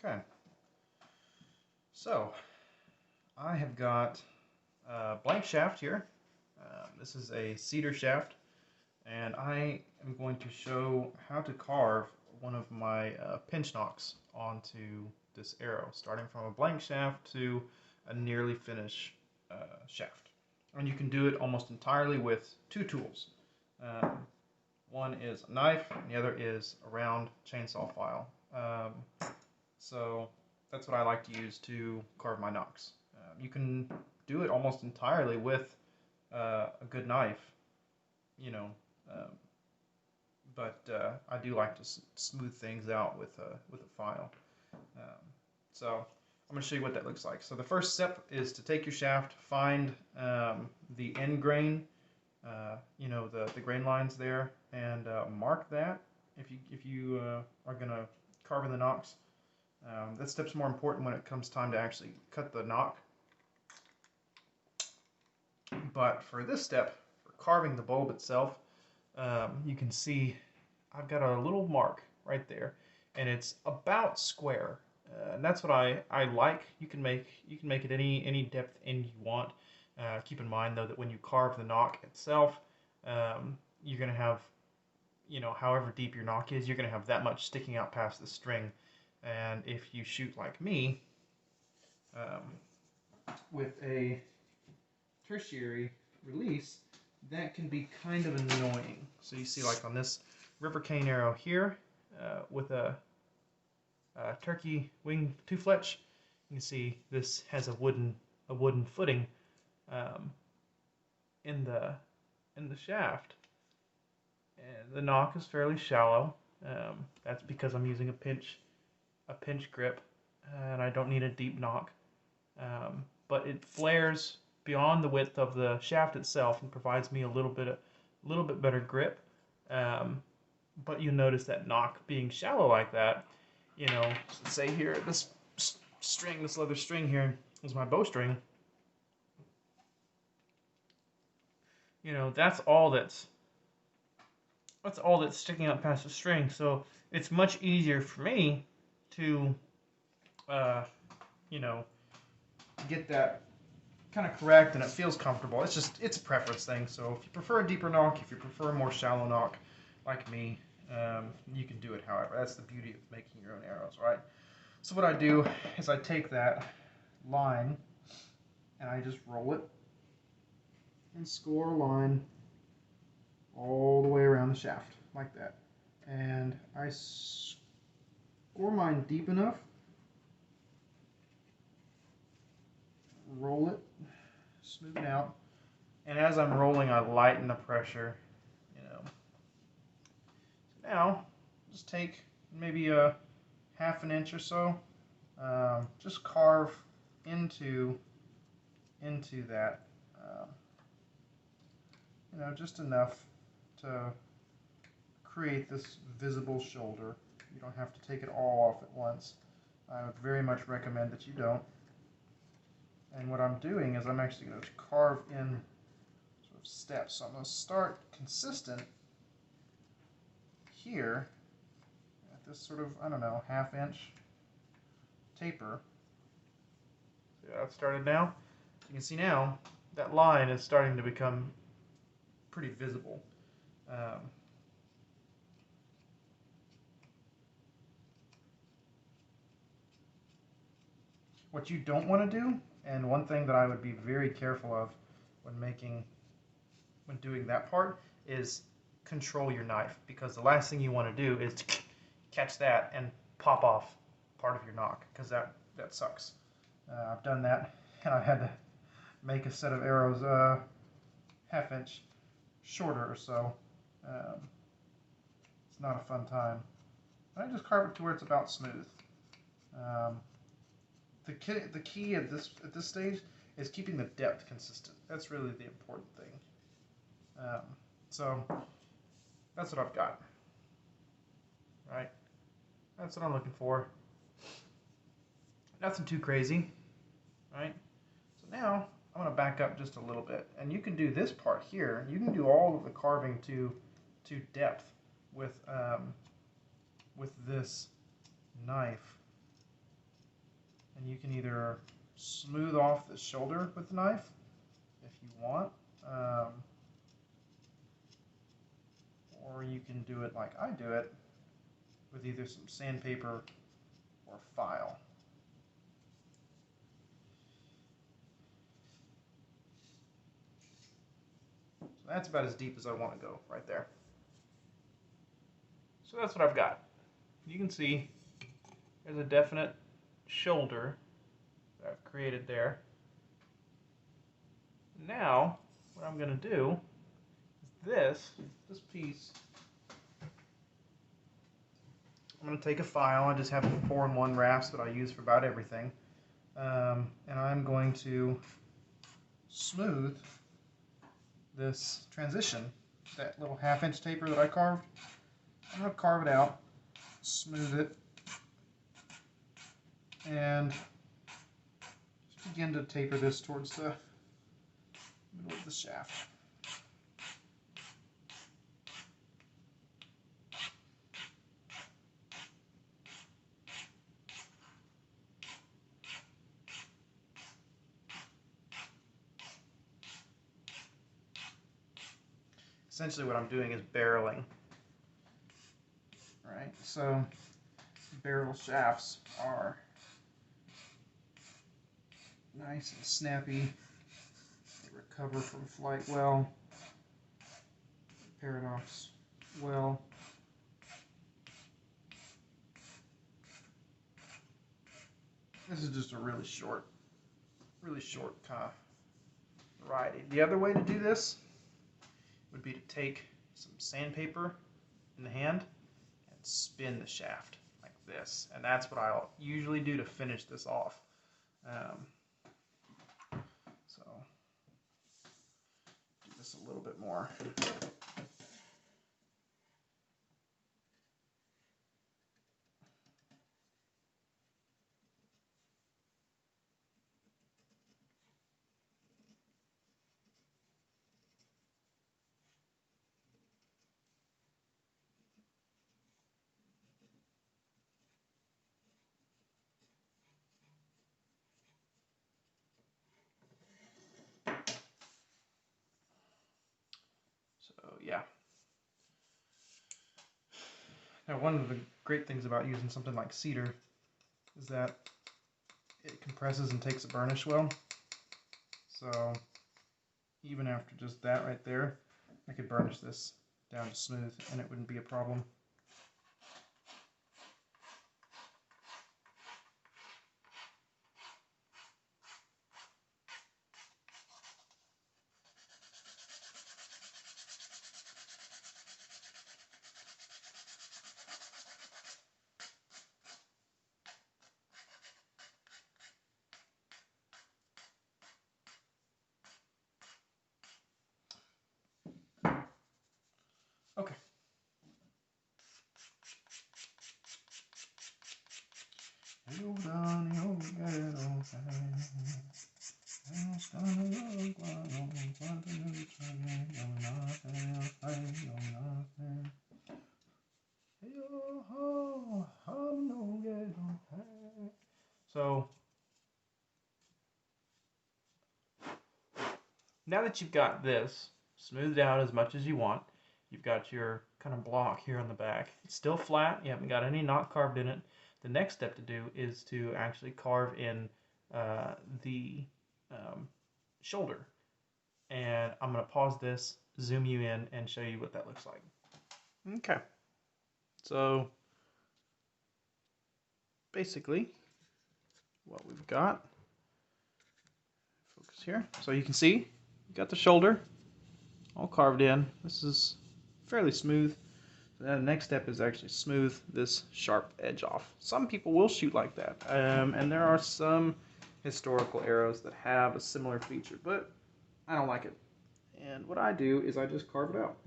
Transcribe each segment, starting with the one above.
Okay, so I have got a blank shaft here. This is a cedar shaft, and I am going to show how to carve one of my pinch nocks onto this arrow, starting from a blank shaft to a nearly finished shaft. And you can do it almost entirely with two tools. Um, One is a knife, and the other is a round chainsaw file. So that's what I like to use to carve my nocks. You can do it almost entirely with a good knife, you know, um, but I do like to smooth things out with a file. Um, so I'm going to show you what that looks like. So the first step is to take your shaft, find the end grain, the grain lines there, and mark that if you are going to carve in the nocks. That step's more important when it comes time to actually cut the nock. But for this step, for carving the bulb itself, you can see I've got a little mark right there, and it's about square. And that's what I like. You can make it any depth end you want. Keep in mind though that when you carve the nock itself, you're gonna have, however deep your nock is, you're gonna have that much sticking out past the string. And if you shoot like me, with a tertiary release, that can be kind of annoying. So you see, like on this river cane arrow here, with a turkey wing two fletch, you can see this has a wooden footing um, in the shaft, and the nock is fairly shallow. That's because I'm using a pinch grip, and I don't need a deep nock. But it flares beyond the width of the shaft itself and provides me a little bit better grip. But you notice that nock being shallow like that, let's say here this leather string here is my bowstring. That's all that's sticking out past the string. So it's much easier for me to, get that kind of correct, and it feels comfortable. It's a preference thing. So if you prefer a deeper nock, if you prefer a more shallow nock, like me, you can do it however. That's the beauty of making your own arrows, right? So what I do is I take that line and I just roll it and score a line all the way around the shaft like that. And I score mine deep enough, roll it, smooth it out, and as I'm rolling, I lighten the pressure. So now, just take maybe a half an inch or so, just carve into that, just enough to create this visible shoulder. You don't have to take it all off at once. I would very much recommend that you don't. And what I'm doing is I'm actually going to carve in sort of steps. So I'm going to start consistent here at this sort of, I don't know, half-inch taper. See how it started now? You can see now that line is starting to become pretty visible. What you don't want to do, and one thing that I would be very careful of when doing that part, is control your knife, because the last thing you want to do is catch that and pop off part of your nock, because that sucks. I've done that, and I had to make a set of arrows half-inch shorter or so. It's not a fun time. And I just carve it to where it's about smooth. The key at this stage is keeping the depth consistent. That's really the important thing. So that's what I've got. Right? That's what I'm looking for. Nothing too crazy. Right? So now I'm going to back up just a little bit, and you can do this part here. You can do all of the carving to depth with this knife And you can either smooth off the shoulder with the knife if you want, or you can do it like I do it with either some sandpaper or file. So that's about as deep as I want to go right there. So that's what I've got. You can see there's a definite shoulder that I've created there. Now, what I'm going to do is this piece, I'm going to take a file. I just have 4-in-1 rafts that I use for about everything. And I'm going to smooth this transition, that little 1/2-inch taper that I carved. I'm going to carve it out, smooth it, and just begin to taper this towards the middle of the shaft. Essentially what I'm doing is barreling. Right, so barrel shafts are nice and snappy. They recover from flight well. Paradox well. This is just a really short kind of variety. The other way to do this would be to take some sandpaper in the hand and spin the shaft like this. And that's what I'll usually do to finish this off. So do this a little bit more. So yeah. Now one of the great things about using something like cedar is that it compresses and takes a burnish well. So even after just that right there, I could burnish this down to smooth and it wouldn't be a problem. Okay. So now that you've got this smoothed out as much as you want, you've got your kind of block here on the back. It's still flat, you haven't got any knot carved in it. The next step to do is to actually carve in the shoulder. And I'm going to pause this, zoom you in, and show you what that looks like. Okay. So basically what we've got, focus here. So you can see, you got the shoulder all carved in. This is fairly smooth. Now the next step is actually smooth this sharp edge off. Some people will shoot like that, and there are some historical arrows that have a similar feature, but I don't like it. And what I do is I just carve it out.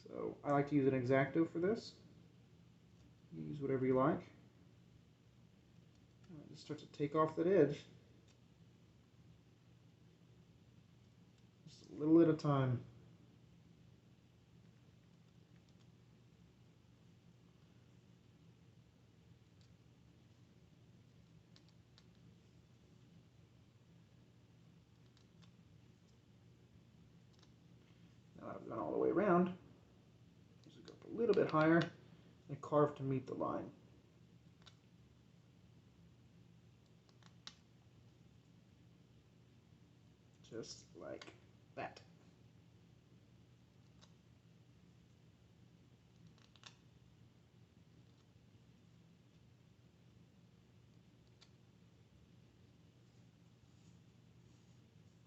So I like to use an X-Acto for this. Use whatever you like. And I just start to take off that edge. Just a little at a time. done all the way around, just go up a little bit higher and carve to meet the line. Just like that.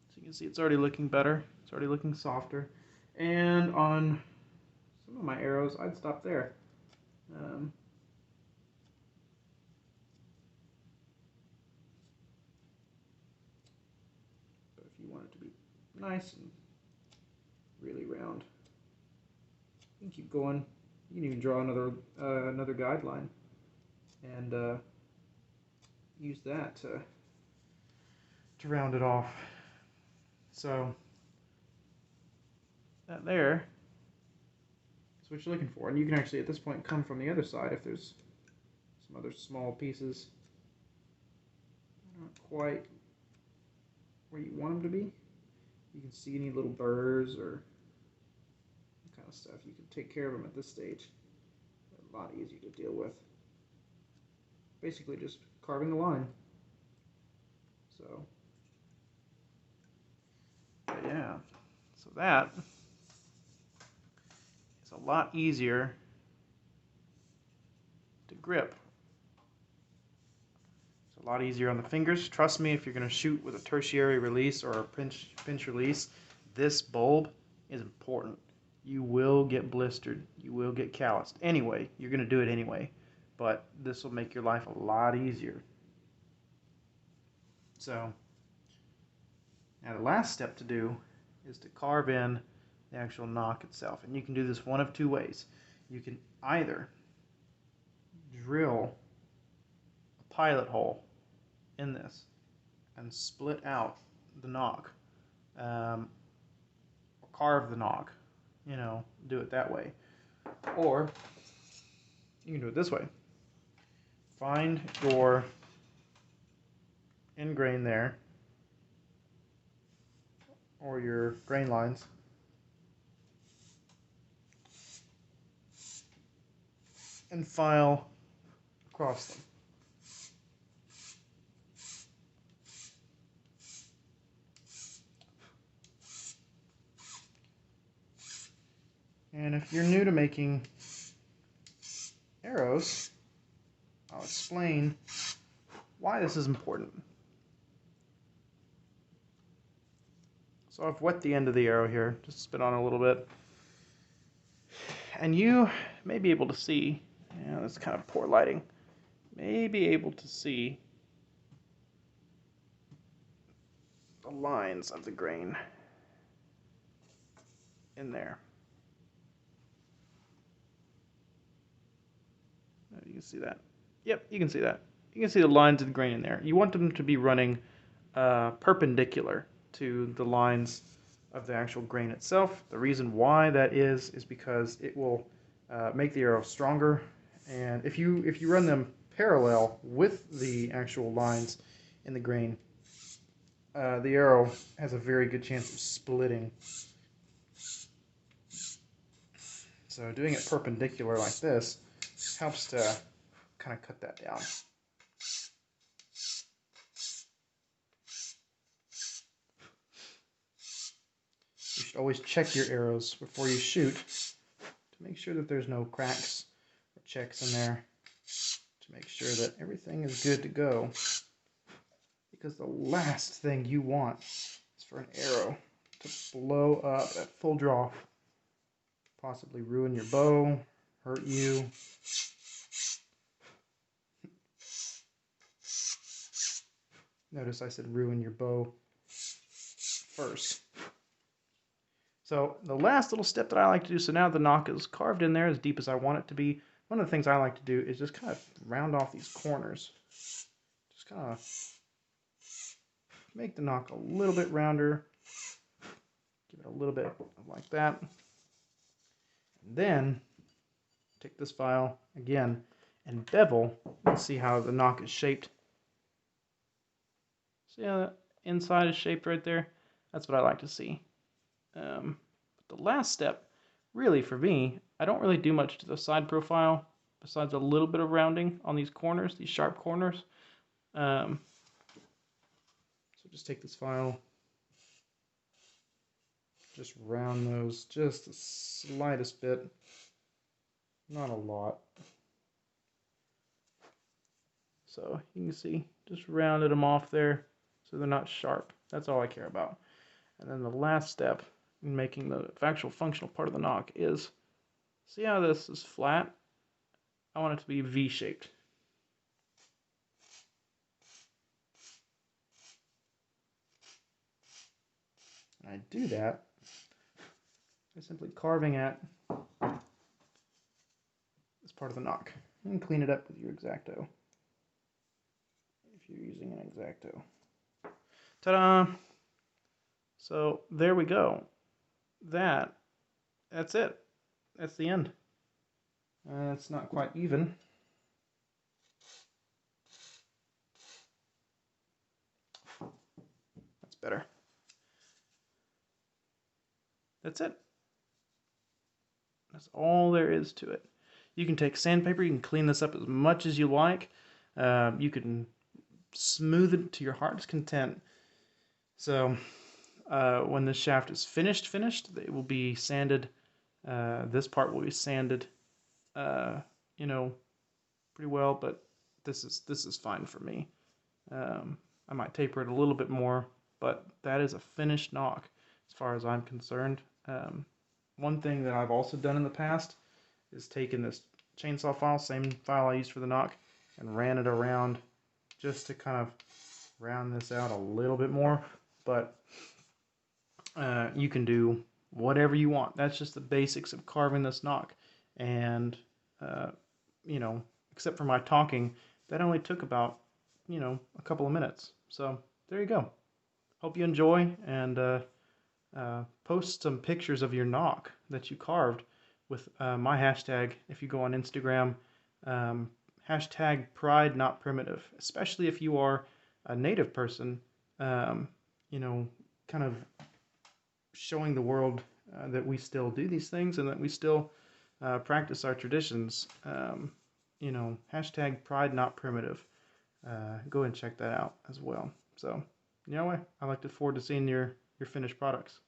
So you can see it's already looking better. It's already looking softer. And on some of my arrows, I'd stop there. But if you want it to be nice and really round, you can keep going. You can even draw another guideline and use that to round it off. So that there is what you're looking for. And you can actually, at this point, come from the other side if there's some other small pieces not quite where you want them to be. You can see any little burrs or that kind of stuff. You can take care of them at this stage. They're a lot easier to deal with. Basically just carving a line. So, but yeah, so that is a lot easier to grip. It's a lot easier on the fingers. Trust me, if you're going to shoot with a tertiary release or a pinch release, this bulb is important. You will get blistered. You will get calloused. Anyway, you're going to do it anyway, but this will make your life a lot easier. So, now the last step to do is to carve in the actual knock itself. And you can do this one of two ways. You can either drill a pilot hole in this and split out the knock, or carve the knock, you know, do it that way. Or you can do it this way. Find your end grain there, or your grain lines, and file across them. And if you're new to making arrows, I'll explain why this is important. So I've wet the end of the arrow here, just spit on it a little bit. And you may be able to see, that's kind of poor lighting, may be able to see the lines of the grain in there. You can see that. Yep, you can see that. You can see the lines of the grain in there. You want them to be running perpendicular to the lines of the actual grain itself. The reason why that is because it will make the arrow stronger. And if you run them parallel with the actual lines in the grain, the arrow has a very good chance of splitting. So doing it perpendicular like this helps to kind of cut that down. You should always check your arrows before you shoot to make sure that there's no cracks or checks in there, to make sure that everything is good to go. Because the last thing you want is for an arrow to blow up at full draw, possibly ruin your bow, hurt you. Notice I said ruin your bow first. So the last little step that I like to do, so now the knock is carved in there as deep as I want it to be. One of the things I like to do is just kind of round off these corners. Just kind of make the knock a little bit rounder. Give it a little bit like that. And then take this file again and bevel and see how the knock is shaped. See how the inside is shaped right there? That's what I like to see. the last step, really for me, I don't really do much to the side profile besides a little bit of rounding on these corners, these sharp corners. So just take this file, just round those just the slightest bit, not a lot. So you can see, just rounded them off there so they're not sharp. That's all I care about. And then the last step in making the actual functional part of the knock is, see how this is flat? I want it to be V-shaped. And I do that by simply carving at this part of the knock. And clean it up with your X-Acto, if you're using an X-Acto. Ta-da! So there we go. That's it. That's the end. It's not quite even. That's better. That's it. That's all there is to it. You can take sandpaper, you can clean this up as much as you like. You can smooth it to your heart's content. So when this shaft is finished, it will be sanded. This part will be sanded, you know, pretty well, but this is fine for me. I might taper it a little bit more, but that is a finished knock as far as I'm concerned. One thing that I've also done in the past is taken this chainsaw file, same file I used for the knock, and ran it around just to kind of round this out a little bit more. But you can do whatever you want. That's just the basics of carving this knock. And, you know, except for my talking, that only took about, you know, a couple of minutes. So there you go. Hope you enjoy, and post some pictures of your knock that you carved with my hashtag. If you go on Instagram, hashtag pride not primitive, especially if you are a native person, you know, kind of showing the world that we still do these things and that we still practice our traditions. You know, hashtag pride not primitive. Go and check that out as well. So, you know what? I look forward to seeing your finished products.